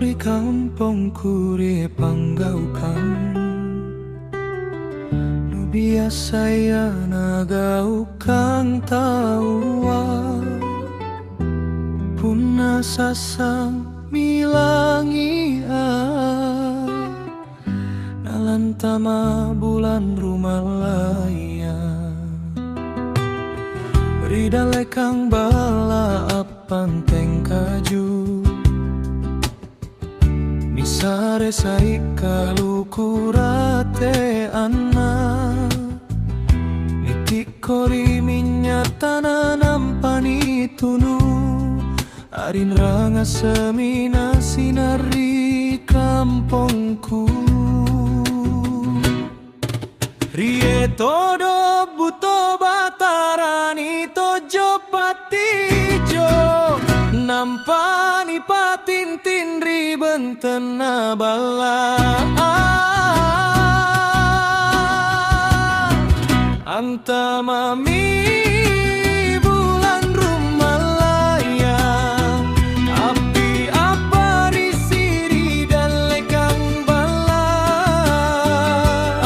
kori kampung kuri panggaukan nu biasa ya nagaukang tawa punna sasang milangi nalantama bulan rumalaya rida lekang bala apan tengkaju misare saika lukurate anna nitik kori minyatana nampani tunu arin ranga semina sinari kampongku rie todo buto batarani tojo patijo nampani patintin ribenten bala antamami bulan rumalaya api apari siri dan lekang bala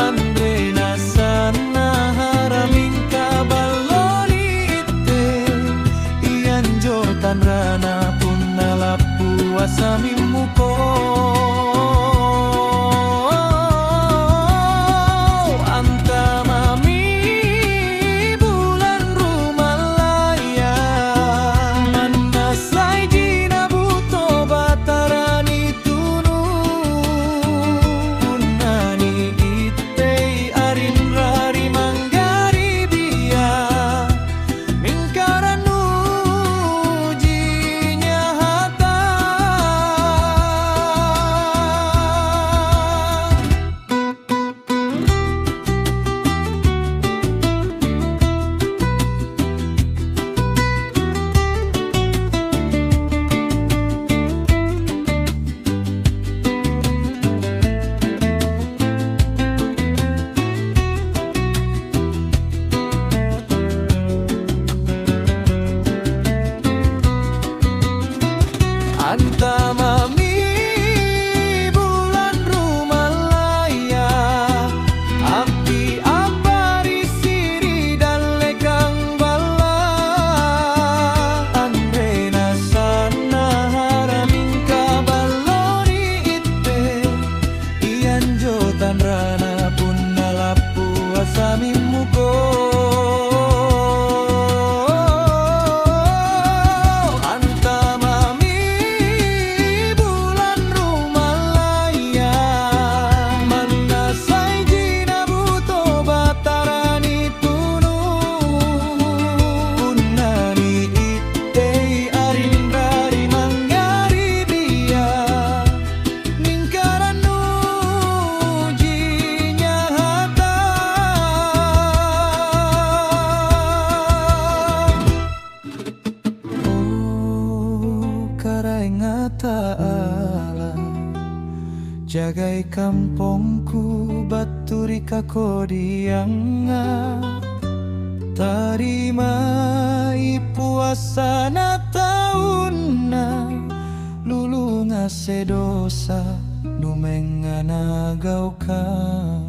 andre nasana haramingka baloni ite ian jotan rana pun nalapu asami muko antamami bulan rumalaya api apari siri dan lekang bala andre nasana haramingka baloni ite ian jotan rana pun nalapu asami muko Ta'ala jagai kampungku baturi kakodianga tarima puasana taunna lulu ngase dosa numengana gaukan